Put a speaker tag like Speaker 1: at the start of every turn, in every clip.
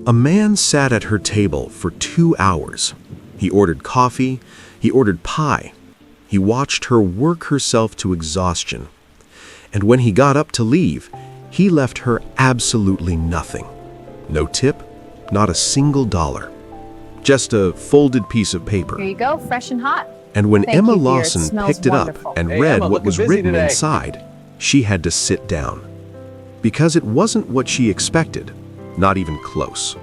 Speaker 1: A man sat at her table for 2 hours. He ordered coffee, he ordered pie. He watched her work herself to exhaustion. And when he got up to leave, he left her absolutely nothing. No tip, not a single dollar. Just a folded piece of paper.
Speaker 2: Here you go, fresh and hot.
Speaker 1: And when
Speaker 2: Thank
Speaker 1: Emma
Speaker 2: you, dear. It
Speaker 1: Lawson
Speaker 2: smells
Speaker 1: picked it
Speaker 2: wonderful.
Speaker 1: up and
Speaker 3: Hey,
Speaker 1: read
Speaker 3: Emma,
Speaker 1: what was
Speaker 3: looking busy
Speaker 1: written
Speaker 3: today.
Speaker 1: inside, she had to sit down. Because it wasn't what she expected, not even close.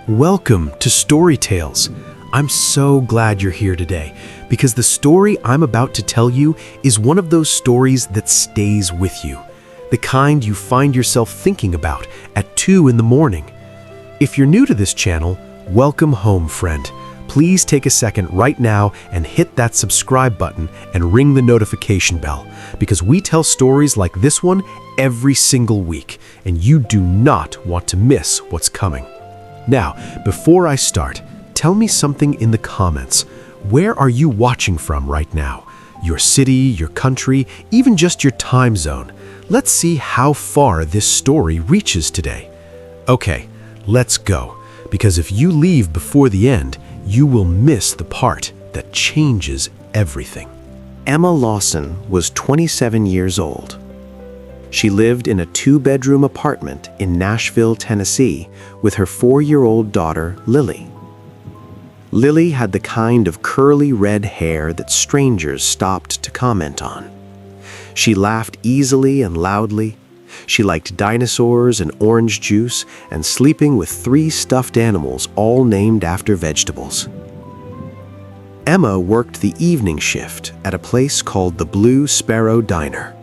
Speaker 4: Welcome to Story Tales. I'm so glad you're here today because the story I'm about to tell you is one of those stories that stays with you, the kind you find yourself thinking about at 2 in the morning. If you're new to this channel, welcome home, friend. Please take a second right now and hit that subscribe button and ring the notification bell because we tell stories like this one every single week and you do not want to miss what's coming. Now, before I start, tell me something in the comments. Where are you watching from right now? Your city, your country, even just your time zone. Let's see how far this story reaches today. Okay, let's go, because if you leave before the end, you will miss the part that changes everything.
Speaker 5: Emma Lawson was 27 years old. She lived in a 2-bedroom apartment in Nashville, Tennessee, with her 4-year-old daughter, Lily. Lily had the kind of curly red hair that strangers stopped to comment on. She laughed easily and loudly. She liked dinosaurs and orange juice and sleeping with 3 stuffed animals all named after vegetables. Emma worked the evening shift at a place called the Blue Sparrow Diner,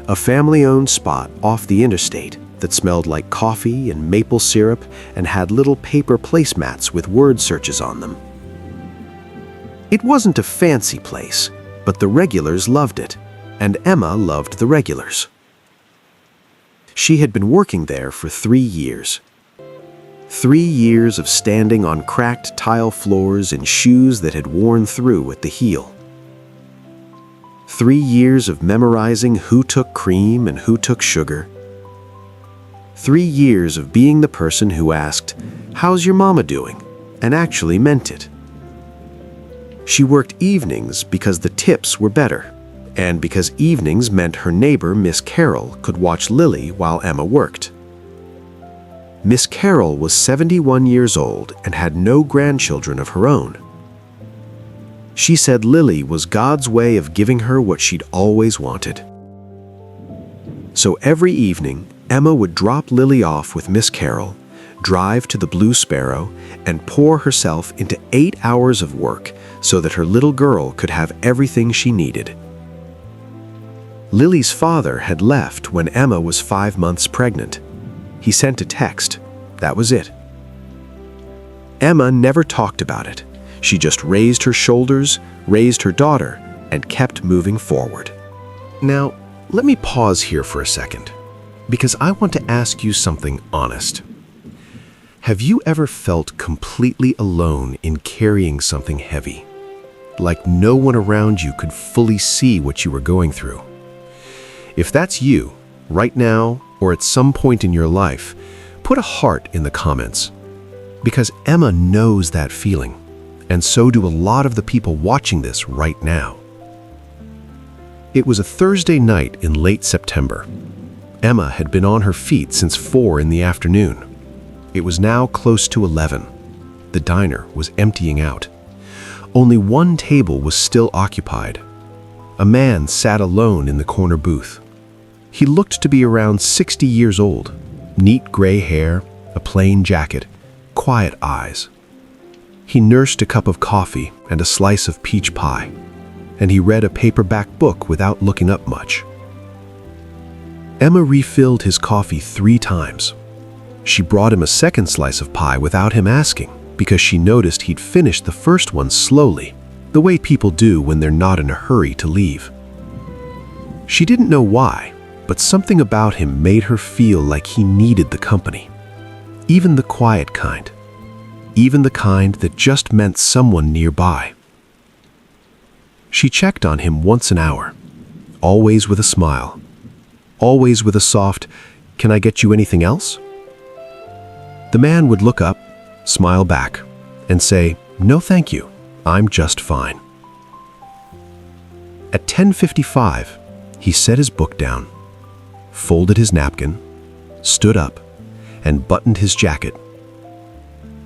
Speaker 5: a family-owned spot off the interstate that smelled like coffee and maple syrup and had little paper placemats with word searches on them. It wasn't a fancy place, but the regulars loved it, and Emma loved the regulars. She had been working there for 3 years. 3 years of standing on cracked tile floors in shoes that had worn through at the heel. 3 years of memorizing who took cream and who took sugar. 3 years of being the person who asked, "How's your mama doing?" and actually meant it. She worked evenings because the tips were better, and because evenings meant her neighbor, Miss Carroll, could watch Lily while Emma worked. Miss Carroll was 71 years old and had no grandchildren of her own. She said Lily was God's way of giving her what she'd always wanted. So every evening, Emma would drop Lily off with Miss Carroll, drive to the Blue Sparrow, and pour herself into 8 hours of work so that her little girl could have everything she needed. Lily's father had left when Emma was 5 months pregnant. He sent a text. That was it. Emma never talked about it. She just raised her shoulders, raised her daughter, and kept moving forward.
Speaker 1: Now, let me pause here for a second, because I want to ask you something honest. Have you ever felt completely alone in carrying something heavy? Like no one around you could fully see what you were going through? If that's you, right now or at some point in your life, put a heart in the comments. Because Emma knows that feeling, and so do a lot of the people watching this right now. It was a Thursday night in late September. Emma had been on her feet since 4 in the afternoon. It was now close to 11. The diner was emptying out. Only one table was still occupied. A man sat alone in the corner booth. He looked to be around 60 years old, neat gray hair, a plain jacket, quiet eyes. He nursed a cup of coffee and a slice of peach pie, and he read a paperback book without looking up much. Emma refilled his coffee 3 times. She brought him a second slice of pie without him asking, because she noticed he'd finished the first one slowly, the way people do when they're not in a hurry to leave. She didn't know why, but something about him made her feel like he needed the company. Even the quiet kind. Even the kind that just meant someone nearby. She checked on him once an hour, always with a smile, always with a soft, "Can I get you anything else?" The man would look up, smile back, and say, "No thank you, I'm just fine." At 10:55, he set his book down, folded his napkin, stood up, and buttoned his jacket.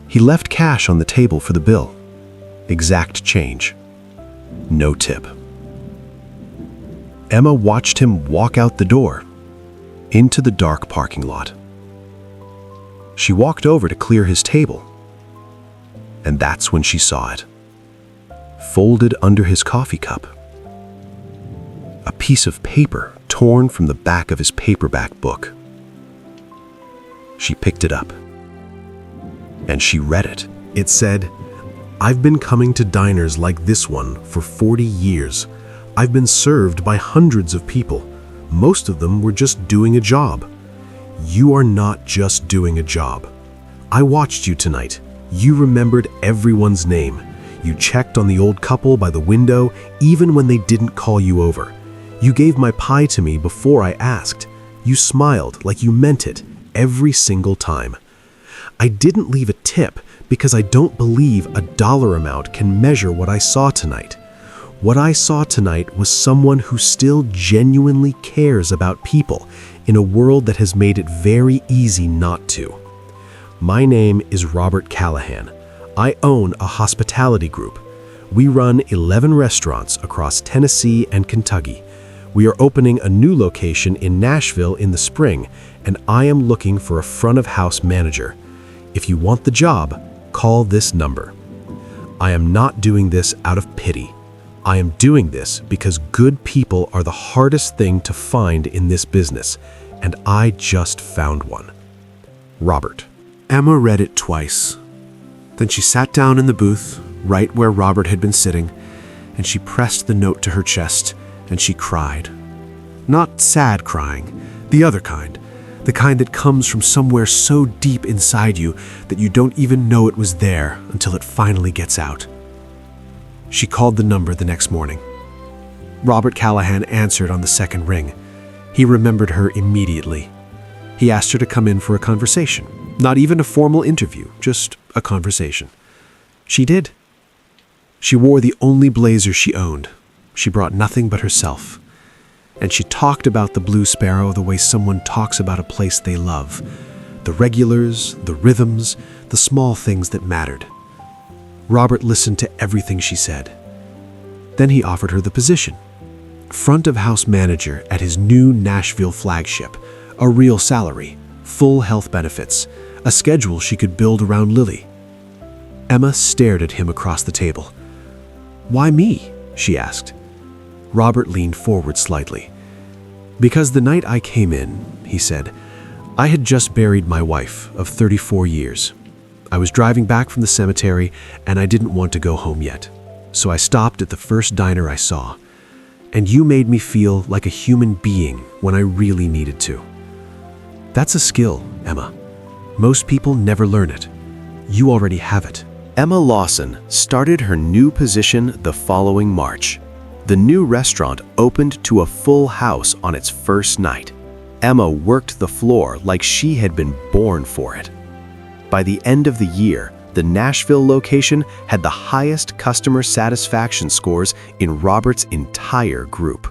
Speaker 1: He left cash on the table for the bill. Exact change. No tip. Emma watched him walk out the door, into the dark parking lot. She walked over to clear his table, and that's when she saw it. Folded under his coffee cup. A piece of paper torn from the back of his paperback book. She picked it up, and she read it.
Speaker 4: It said, "I've been coming to diners like this one for 40 years. I've been served by hundreds of people. Most of them were just doing a job. You are not just doing a job. I watched you tonight. You remembered everyone's name. You checked on the old couple by the window, even when they didn't call you over. You gave my pie to me before I asked. You smiled like you meant it every single time. I didn't leave a tip because I don't believe a dollar amount can measure what I saw tonight. What I saw tonight was someone who still genuinely cares about people in a world that has made it very easy not to. My name is Robert Callahan. I own a hospitality group. We run 11 restaurants across Tennessee and Kentucky. We are opening a new location in Nashville in the spring, and I am looking for a front-of-house manager. If you want the job, call this number. I am not doing this out of pity. I am doing this because good people are the hardest thing to find in this business, and I just found one. Robert." Emma read it twice. Then she sat down in the booth, right where Robert had been sitting, and she pressed the note to her chest, and she cried. Not sad crying, the other kind. The kind that comes from somewhere so deep inside you that you don't even know it was there until it finally gets out. She called the number the next morning. Robert Callahan answered on the second ring. He remembered her immediately. He asked her to come in for a conversation. Not even a formal interview, just a conversation. She did. She wore the only blazer she owned. She brought nothing but herself. And she talked about the Blue Sparrow the way someone talks about a place they love. The regulars, the rhythms, the small things that mattered. Robert listened to everything she said. Then he offered her the position. Front-of-house manager at his new Nashville flagship. A real salary, full health benefits, a schedule she could build around Lily. Emma stared at him across the table. "Why me?" she asked. Robert leaned forward slightly. "Because the night I came in," he said, "I had just buried my wife of 34 years. I was driving back from the cemetery and I didn't want to go home yet. So I stopped at the first diner I saw. And you made me feel like a human being when I really needed to. That's a skill, Emma. Most people never learn it. You already have it."
Speaker 5: Emma Lawson started her new position the following March. The new restaurant opened to a full house on its first night. Emma worked the floor like she had been born for it. By the end of the year, the Nashville location had the highest customer satisfaction scores in Robert's entire group.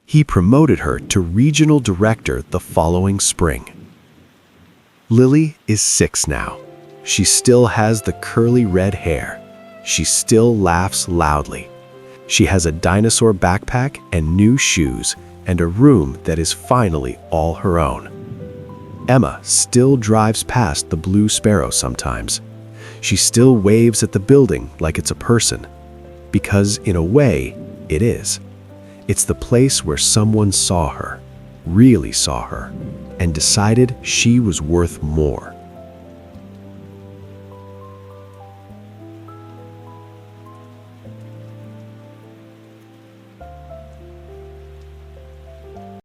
Speaker 5: He promoted her to regional director the following spring. Lily is 6 now. She still has the curly red hair. She still laughs loudly. She has a dinosaur backpack and new shoes and a room that is finally all her own. Emma still drives past the Blue Sparrow sometimes. She still waves at the building like it's a person, because in a way, it is. It's the place where someone saw her, really saw her, and decided she was worth more.